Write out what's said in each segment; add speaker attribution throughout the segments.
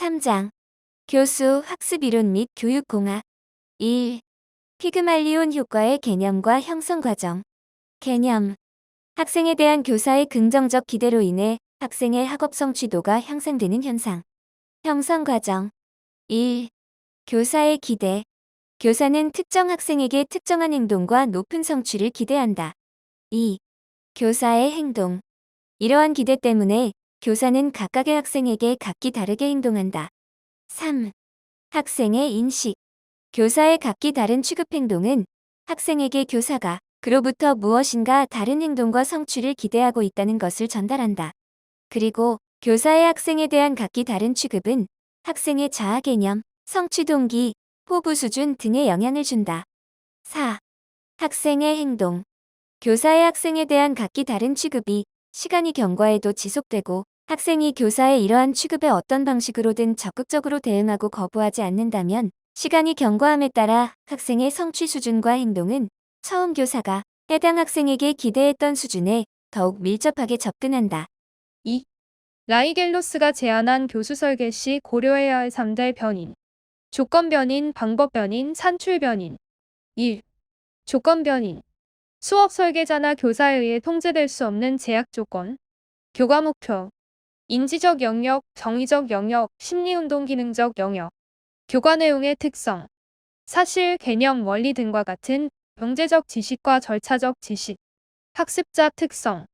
Speaker 1: 3장 교수 학습이론 및 교육공학 1. 피그말리온 효과의 개념과 형성 과정. 개념. 학생에 대한 교사의 긍정적 기대로 인해 학생의 학업 성취도가 향상되는 현상. 형성 과정. 1. 교사의 기대. 교사는 특정 학생에게 특정한 행동과 높은 성취를 기대한다. 2. 교사의 행동. 이러한 기대 때문에 교사는 각각의 학생에게 각기 다르게 행동한다. 3. 학생의 인식. 교사의 각기 다른 취급 행동은 학생에게 교사가 그로부터 무엇인가 다른 행동과 성취를 기대하고 있다는 것을 전달한다. 그리고 교사의 학생에 대한 각기 다른 취급은 학생의 자아 개념, 성취 동기, 포부 수준 등에 영향을 준다. 4. 학생의 행동. 교사의 학생에 대한 각기 다른 취급이 시간이 경과해도 지속되고 학생이 교사의 이러한 취급에 어떤 방식으로든 적극적으로 대응하고 거부하지 않는다면 시간이 경과함에 따라 학생의 성취 수준과 행동은 처음 교사가 해당 학생에게 기대했던 수준에 더욱 밀접하게 접근한다.
Speaker 2: 2. 라이겔로스가 제안한 교수 설계 시 고려해야 할 3대 변인. 조건 변인, 방법 변인, 산출 변인. 1. 조건 변인. 수업 설계자나 교사에 의해 통제될 수 없는 제약 조건. 교과 목표. 인지적 영역, 정의적 영역, 심리운동 기능적 영역. 교과 내용의 특성. 사실, 개념, 원리 등과 같은 경제적 지식과 절차적 지식. 학습자 특성.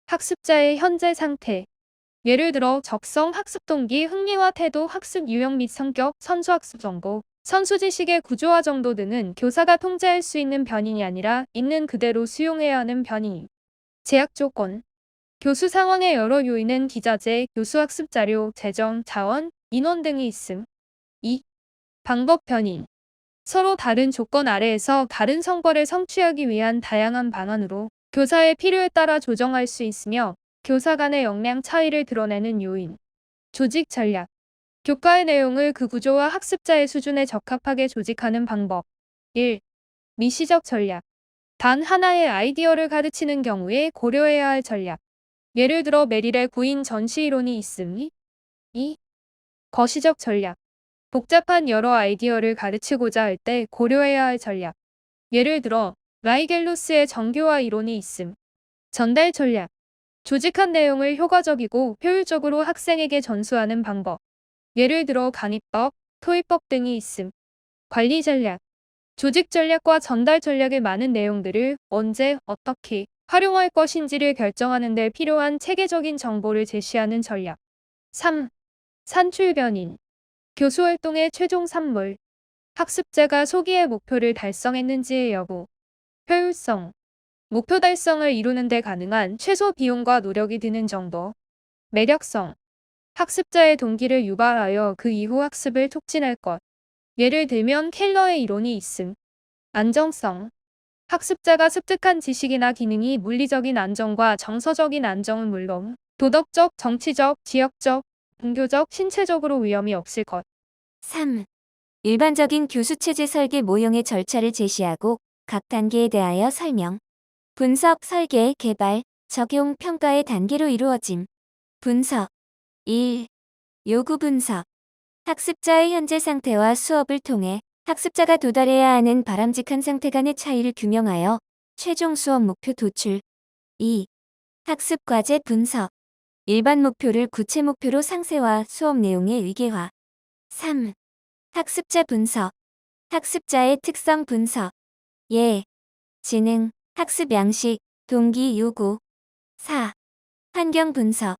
Speaker 2: 학습자의 현재 상태. 예를 들어 적성, 학습 동기, 흥미와 태도, 학습 유형 및 성격, 선수 학습 정보, 선수 지식의 구조화 정도 등은 교사가 통제할 수 있는 변인이 아니라 있는 그대로 수용해야 하는 변인. 제약 조건. 교수 상황의 여러 요인은 기자재, 교수 학습 자료, 재정, 자원, 인원 등이 있음. 2. 방법 변인. 서로 다른 조건 아래에서 다른 성과를 성취하기 위한 다양한 방안으로 교사의 필요에 따라 조정할 수 있으며 교사 간의 역량 차이를 드러내는 요인. 조직 전략. 교과의 내용을 그 구조와 학습자의 수준에 적합하게 조직하는 방법. 1. 미시적 전략. 단 하나의 아이디어를 가르치는 경우에 고려해야 할 전략. 예를 들어 메릴의 구인 전시 이론이 있음. 2. 거시적 전략. 복잡한 여러 아이디어를 가르치고자 할 때 고려해야 할 전략. 예를 들어 라이겔로스의 정교화 이론이 있음. 전달 전략. 조직한 내용을 효과적이고 효율적으로 학생에게 전수하는 방법. 예를 들어 강의법, 토의법 등이 있음. 관리 전략. 조직 전략과 전달 전략의 많은 내용들을 언제, 어떻게 활용할 것인지를 결정하는 데 필요한 체계적인 정보를 제시하는 전략. 3. 산출 변인. 교수 활동의 최종 산물. 학습자가 소기의 목표를 달성했는지의 여부. 효율성. 목표 달성을 이루는 데 가능한 최소 비용과 노력이 드는 정도. 매력성. 학습자의 동기를 유발하여 그 이후 학습을 촉진할 것. 예를 들면 켈러의 이론이 있음. 안정성. 학습자가 습득한 지식이나 기능이 물리적인 안정과 정서적인 안정은 물론 도덕적, 정치적, 지역적, 종교적, 신체적으로 위험이 없을 것.
Speaker 1: 3. 일반적인 교수체제 설계 모형의 절차를 제시하고 각 단계에 대하여 설명. 분석, 설계, 개발, 적용, 평가의 단계로 이루어짐. 분석. 1. 요구 분석. 학습자의 현재 상태와 수업을 통해 학습자가 도달해야 하는 바람직한 상태 간의 차이를 규명하여 최종 수업 목표 도출. 2. 학습 과제 분석. 일반 목표를 구체 목표로 상세화, 수업 내용의 위계화. 3. 학습자 분석. 학습자의 특성 분석. 예, 지능, 학습 양식, 동기 요구. 4. 환경 분석.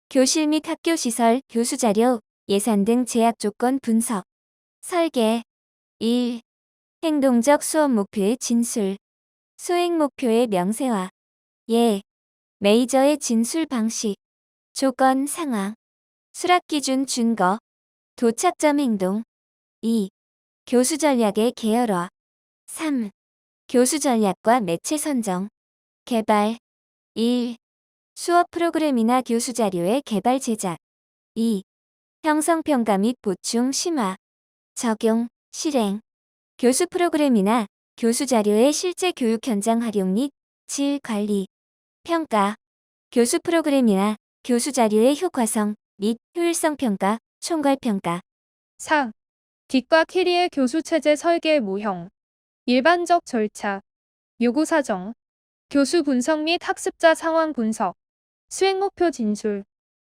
Speaker 1: 교실 및 학교 시설, 교수 자료, 예산 등 제약 조건 분석. 설계. 1. 행동적 수업 목표의 진술. 수행 목표의 명세화. 예. 메이저의 진술 방식. 조건 상황. 수락 기준 준거. 도착점 행동. 2. 교수 전략의 계열화. 3. 교수 전략과 매체 선정. 개발. 1. 수업 프로그램이나 교수 자료의 개발 제작. 2. 형성평가 및 보충 심화. 적용, 실행. 교수 프로그램이나 교수 자료의 실제 교육 현장 활용 및 질 관리. 평가. 교수 프로그램이나 교수 자료의 효과성 및 효율성 평가, 총괄평가.
Speaker 2: 4. 뒷과 캐리의 교수체제 설계 모형. 일반적 절차. 요구 사정. 교수 분석 및 학습자 상황 분석. 수행 목표 진술.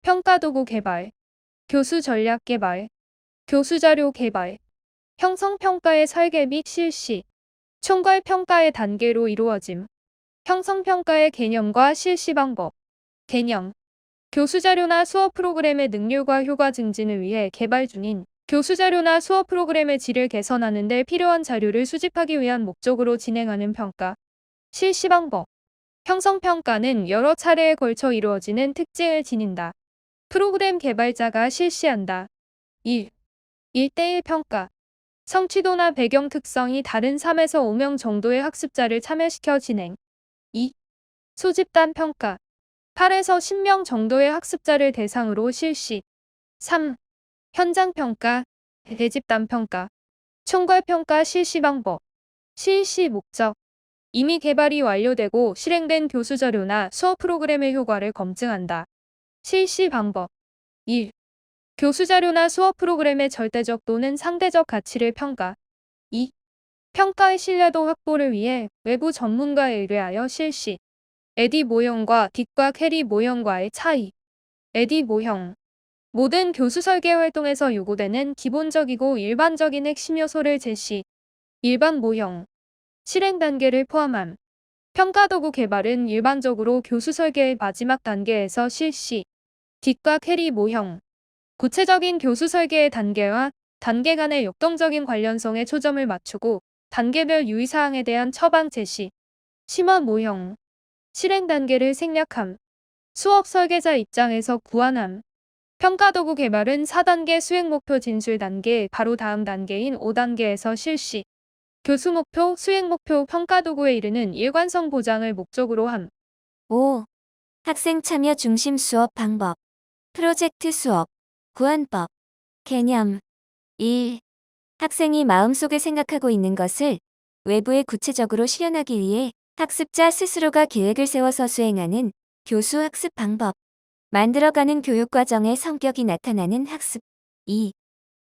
Speaker 2: 평가 도구 개발. 교수 전략 개발. 교수 자료 개발. 형성 평가의 설계 및 실시. 총괄 평가의 단계로 이루어짐. 형성 평가의 개념과 실시 방법. 개념. 교수 자료나 수업 프로그램의 능률과 효과 증진을 위해 개발 중인 교수 자료나 수업 프로그램의 질을 개선하는 데 필요한 자료를 수집하기 위한 목적으로 진행하는 평가. 실시 방법. 형성 평가는 여러 차례에 걸쳐 이루어지는 특징을 지닌다. 프로그램 개발자가 실시한다. 1. 1대1 평가. 성취도나 배경 특성이 다른 3에서 5명 정도의 학습자를 참여시켜 진행. 2. 소집단 평가. 8에서 10명 정도의 학습자를 대상으로 실시. 3. 현장 평가, 대집단 평가. 총괄 평가 실시 방법. 실시 목적. 이미 개발이 완료되고 실행된 교수 자료나 수업 프로그램의 효과를 검증한다. 실시 방법. 1. 교수 자료나 수업 프로그램의 절대적 또는 상대적 가치를 평가. 2. 평가의 신뢰도 확보를 위해 외부 전문가에 의뢰하여 실시. 에디 모형과 뒷과 캐리 모형과의 차이. 에디 모형. 모든 교수 설계 활동에서 요구되는 기본적이고 일반적인 핵심 요소를 제시. 일반 모형. 실행 단계를 포함함. 평가 도구 개발은 일반적으로 교수 설계의 마지막 단계에서 실시. 뒷과 캐리 모형. 구체적인 교수 설계의 단계와 단계 간의 역동적인 관련성에 초점을 맞추고 단계별 유의사항에 대한 처방 제시. 심화 모형. 실행 단계를 생략함. 수업 설계자 입장에서 구안함. 평가 도구 개발은 4단계 수행 목표 진술 단계 바로 다음 단계인 5단계에서 실시. 교수 목표, 수행 목표, 평가 도구에 이르는 일관성 보장을 목적으로 함.
Speaker 1: 5. 학생 참여 중심 수업 방법. 프로젝트 수업. 구안법. 개념. 1. 학생이 마음속에 생각하고 있는 것을 외부에 구체적으로 실현하기 위해 학습자 스스로가 계획을 세워서 수행하는 교수 학습 방법. 만들어가는 교육과정의 성격이 나타나는 학습. 2.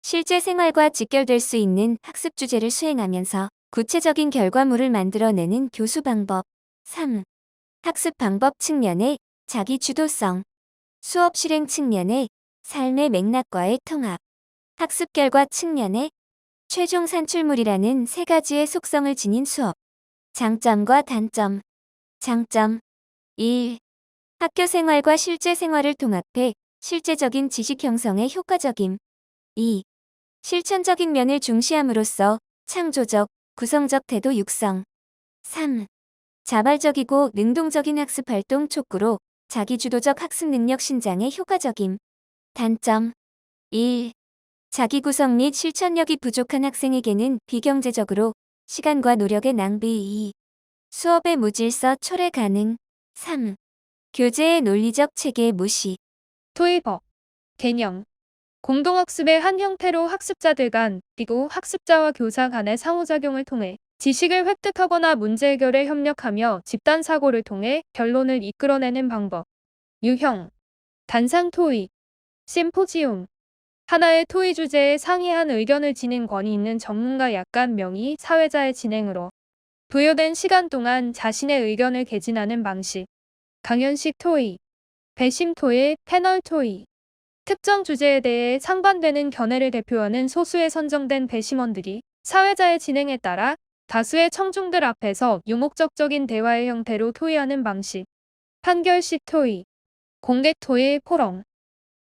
Speaker 1: 실제 생활과 직결될 수 있는 학습 주제를 수행하면서 구체적인 결과물을 만들어내는 교수 방법. 3. 학습 방법 측면의 자기 주도성. 수업 실행 측면의 삶의 맥락과의 통합. 학습 결과 측면의 최종 산출물이라는 세 가지의 속성을 지닌 수업. 장점과 단점. 장점. 1. 학교 생활과 실제 생활을 통합해 실제적인 지식 형성에 효과적임. 2. 실천적인 면을 중시함으로써 창조적, 구성적 태도 육성. 3. 자발적이고 능동적인 학습 활동 촉구로 자기주도적 학습 능력 신장에 효과적임. 단점. 1. 자기 구성 및 실천력이 부족한 학생에게는 비경제적으로 시간과 노력의 낭비. 2. 수업의 무질서 초래 가능. 3. 교재의 논리적 체계 무시.
Speaker 2: 토의법. 개념. 공동학습의 한 형태로 학습자들 간 그리고 학습자와 교사 간의 상호작용을 통해 지식을 획득하거나 문제 해결에 협력하며 집단 사고를 통해 결론을 이끌어내는 방법. 유형. 단상 토의. 심포지움. 하나의 토의 주제에 상이한 의견을 지닌 권위 있는 전문가 약관 명의 사회자의 진행으로 부여된 시간 동안 자신의 의견을 개진하는 방식. 강연식 토의. 배심 토의, 패널 토의. 특정 주제에 대해 상반되는 견해를 대표하는 소수의 선정된 배심원들이 사회자의 진행에 따라 다수의 청중들 앞에서 유목적적인 대화의 형태로 토의하는 방식. 판결식 토의. 공개 토의, 포럼.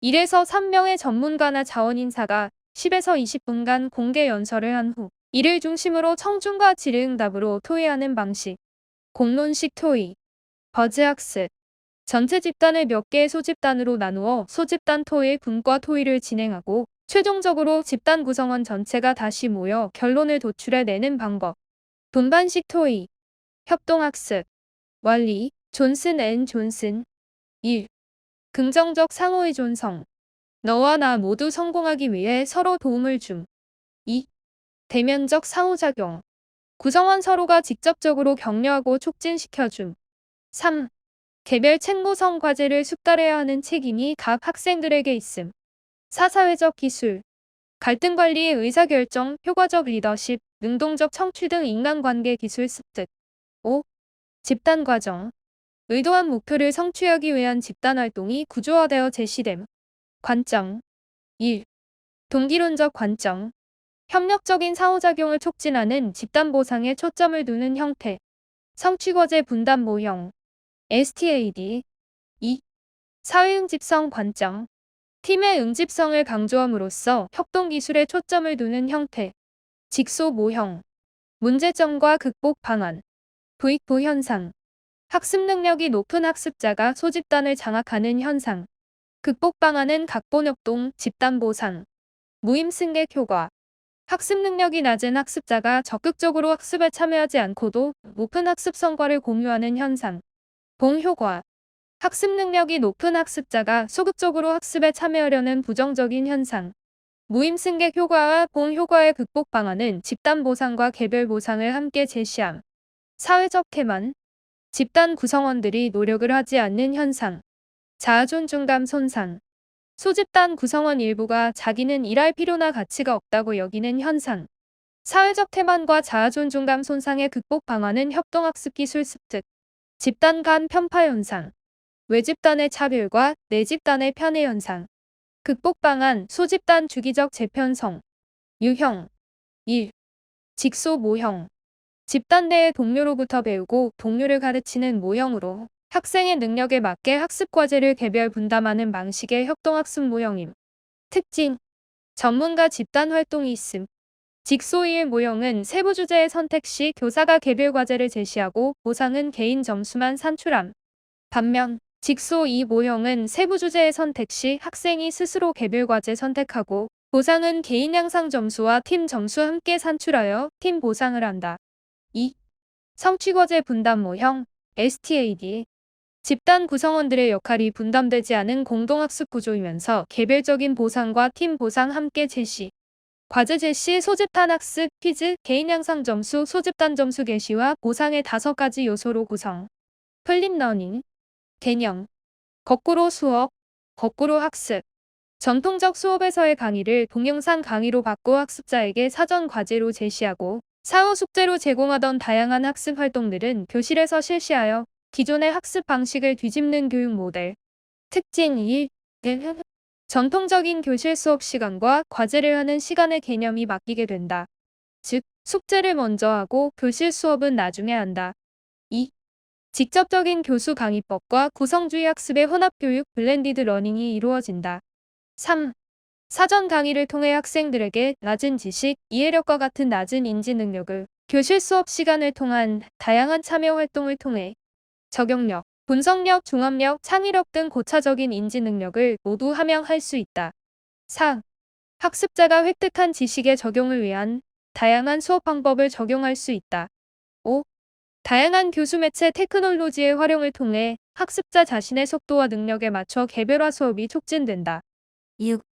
Speaker 2: 1에서 3명의 전문가나 자원인사가 10에서 20분간 공개 연설을 한 후 이를 중심으로 청중과 질의응답으로 토의하는 방식. 공론식 토의. 버즈학습. 전체 집단을 몇 개의 소집단으로 나누어 소집단 토의 분과 토의를 진행하고 최종적으로 집단 구성원 전체가 다시 모여 결론을 도출해내는 방법. 분반식 토의. 협동학습. 원리. 존슨 앤 존슨. 1. 긍정적 상호의존성. 너와 나 모두 성공하기 위해 서로 도움을 줌. 2. 대면적 상호작용. 구성원 서로가 직접적으로 격려하고 촉진시켜줌. 3. 개별 책무성 과제를 숙달해야 하는 책임이 각 학생들에게 있음. 4. 사회적 기술. 갈등 관리, 의사결정, 효과적 리더십, 능동적 청취 등 인간관계 기술 습득. 5. 집단 과정. 의도한 목표를 성취하기 위한 집단 활동이 구조화되어 제시됨. 관점. 1. 동기론적 관점. 협력적인 상호작용을 촉진하는 집단 보상에 초점을 두는 형태. 성취과제 분담 모형. STAD. 2. 사회응집성 관점. 팀의 응집성을 강조함으로써 협동기술에 초점을 두는 형태. 직소 모형. 문제점과 극복 방안. 부익부 현상. 학습 능력이 높은 학습자가 소집단을 장악하는 현상. 극복 방안은 각본협동, 집단 보상. 무임 승객 효과. 학습 능력이 낮은 학습자가 적극적으로 학습에 참여하지 않고도 높은 학습 성과를 공유하는 현상. 봉 효과. 학습 능력이 높은 학습자가 소극적으로 학습에 참여하려는 부정적인 현상. 무임 승객 효과와 봉 효과의 극복 방안은 집단 보상과 개별 보상을 함께 제시함. 사회적 태만. 집단 구성원들이 노력을 하지 않는 현상. 자아존중감 손상. 소집단 구성원 일부가 자기는 일할 필요나 가치가 없다고 여기는 현상. 사회적 태만과 자아존중감 손상의 극복 방안은 협동학습 기술 습득. 집단 간 편파 현상. 외집단의 차별과 내집단의 편애 현상. 극복 방안, 소집단 주기적 재편성. 유형. 1. 직소 모형. 집단 내의 동료로부터 배우고 동료를 가르치는 모형으로 학생의 능력에 맞게 학습 과제를 개별 분담하는 방식의 협동학습 모형임. 특징. 전문가 집단 활동이 있음. 직소 1 모형은 세부 주제의 선택 시 교사가 개별 과제를 제시하고 보상은 개인 점수만 산출함. 반면 직소 2 모형은 세부 주제의 선택 시 학생이 스스로 개별 과제 선택하고 보상은 개인 향상 점수와 팀 점수 함께 산출하여 팀 보상을 한다. 2. 성취과제 분담 모형 STAD. 집단 구성원들의 역할이 분담되지 않은 공동학습 구조이면서 개별적인 보상과 팀 보상 함께 제시. 과제 제시, 소집단 학습, 퀴즈, 개인 향상 점수, 소집단 점수 게시와 보상의 5가지 요소로 구성. 플립러닝. 개념. 거꾸로 수업, 거꾸로 학습. 전통적 수업에서의 강의를 동영상 강의로 바꿔 학습자에게 사전 과제로 제시하고 사후 숙제로 제공하던 다양한 학습 활동들은 교실에서 실시하여 기존의 학습 방식을 뒤집는 교육 모델. 특징 1. 전통적인 교실 수업 시간과 과제를 하는 시간의 개념이 바뀌게 된다. 즉, 숙제를 먼저 하고 교실 수업은 나중에 한다. 2. 직접적인 교수 강의법과 구성주의 학습의 혼합교육 블렌디드 러닝이 이루어진다. 3. 사전 강의를 통해 학생들에게 낮은 지식, 이해력과 같은 낮은 인지 능력을 교실 수업 시간을 통한 다양한 참여 활동을 통해 적용력, 분석력, 종합력, 창의력 등 고차적인 인지 능력을 모두 함양할 수 있다. 4. 학습자가 획득한 지식의 적용을 위한 다양한 수업 방법을 적용할 수 있다. 5. 다양한 교수 매체 테크놀로지의 활용을 통해 학습자 자신의 속도와 능력에 맞춰 개별화 수업이 촉진된다.
Speaker 1: 6.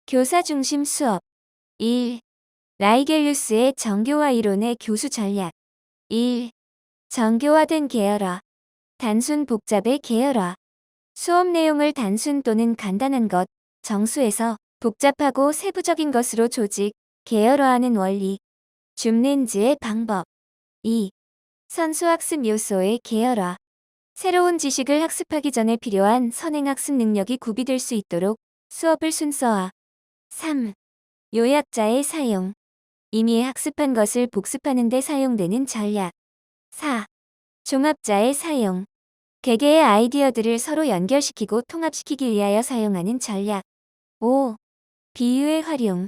Speaker 1: 교사 중심 수업. 1. 라이겔루스의 정교화 이론의 교수 전략. 1. 정교화된 계열화. 단순 복잡의 계열화. 수업 내용을 단순 또는 간단한 것, 정수에서 복잡하고 세부적인 것으로 조직, 계열화하는 원리. 줌렌즈의 방법. 2. 선수학습 요소의 계열화. 새로운 지식을 학습하기 전에 필요한 선행학습 능력이 구비될 수 있도록 수업을 순서화. 3. 요약자의 사용. 이미 학습한 것을 복습하는 데 사용되는 전략. 4. 종합자의 사용. 개개의 아이디어들을 서로 연결시키고 통합시키기 위하여 사용하는 전략. 5. 비유의 활용.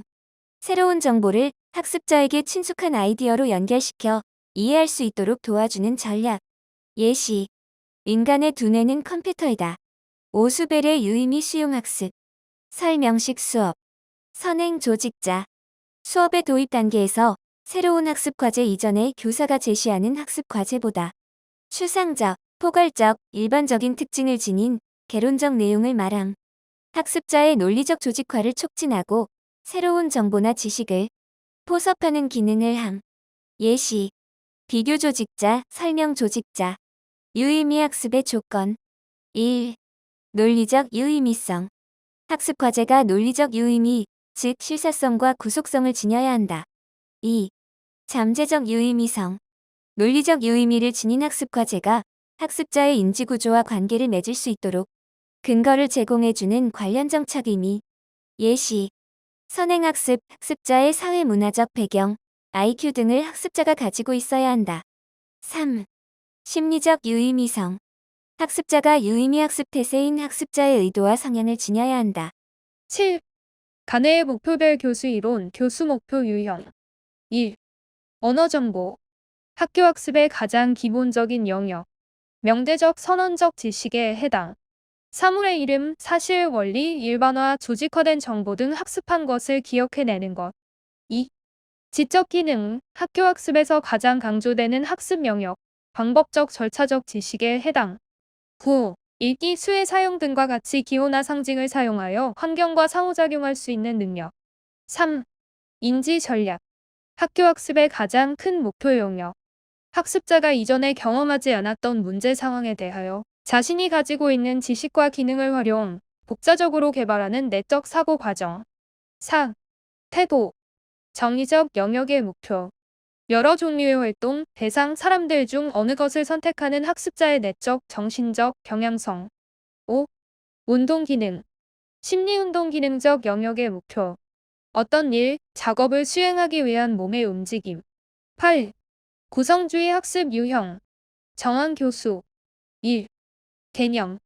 Speaker 1: 새로운 정보를 학습자에게 친숙한 아이디어로 연결시켜 이해할 수 있도록 도와주는 전략. 예시. 인간의 두뇌는 컴퓨터이다. 오수벨의 유의미 수용학습. 설명식 수업. 선행 조직자. 수업의 도입 단계에서 새로운 학습 과제 이전에 교사가 제시하는 학습 과제보다 추상적, 포괄적, 일반적인 특징을 지닌 개론적 내용을 말함. 학습자의 논리적 조직화를 촉진하고 새로운 정보나 지식을 포섭하는 기능을 함. 예시. 비교 조직자, 설명 조직자. 유의미 학습의 조건. 1. 논리적 유의미성. 학습 과제가 논리적 유의미, 즉 실사성과 구속성을 지녀야 한다. 2. 잠재적 유의미성. 논리적 유의미를 지닌 학습 과제가 학습자의 인지구조와 관계를 맺을 수 있도록 근거를 제공해주는 관련 정책 의미. 예시. 선행학습, 학습자의 사회문화적 배경, IQ 등을 학습자가 가지고 있어야 한다. 3. 심리적 유의미성. 학습자가 유의미 학습 태세인 학습자의 의도와 성향을 지녀야 한다.
Speaker 2: 7. 간해의 목표별 교수 이론, 교수 목표 유형. 1. 언어 정보. 학교 학습의 가장 기본적인 영역. 명대적 선언적 지식에 해당. 사물의 이름, 사실, 원리, 일반화, 조직화된 정보 등 학습한 것을 기억해내는 것. 2. 지적 기능. 학교 학습에서 가장 강조되는 학습 영역. 방법적 절차적 지식에 해당. 9. 읽기, 수의 사용 등과 같이 기호나 상징을 사용하여 환경과 상호작용할 수 있는 능력. 3. 인지 전략. 학교 학습의 가장 큰 목표 영역. 학습자가 이전에 경험하지 않았던 문제 상황에 대하여 자신이 가지고 있는 지식과 기능을 활용, 독자적으로 개발하는 내적 사고 과정. 4. 태도. 정의적 영역의 목표. 여러 종류의 활동, 대상, 사람들 중 어느 것을 선택하는 학습자의 내적, 정신적 경향성. 5. 운동 기능. 심리운동 기능적 영역의 목표. 어떤 일, 작업을 수행하기 위한 몸의 움직임. 8. 구성주의 학습 유형. 정한 교수. 1. 개념.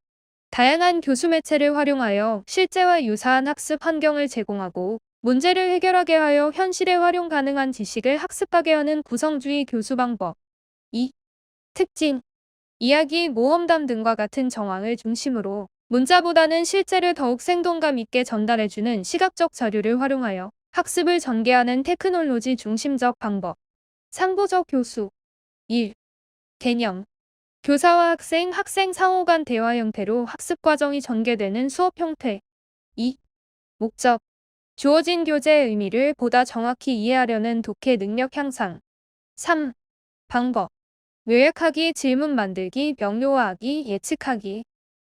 Speaker 2: 다양한 교수 매체를 활용하여 실제와 유사한 학습 환경을 제공하고 문제를 해결하게 하여 현실에 활용 가능한 지식을 학습하게 하는 구성주의 교수 방법. 2. 특징. 이야기, 모험담 등과 같은 정황을 중심으로 문자보다는 실제를 더욱 생동감 있게 전달해주는 시각적 자료를 활용하여 학습을 전개하는 테크놀로지 중심적 방법. 상보적 교수. 1. 개념. 교사와 학생, 학생 상호 간 대화 형태로 학습 과정이 전개되는 수업 형태. 2. 목적. 주어진 교재의 의미를 보다 정확히 이해하려는 독해 능력 향상. 3. 방법. 요약하기, 질문 만들기, 명료화하기, 예측하기.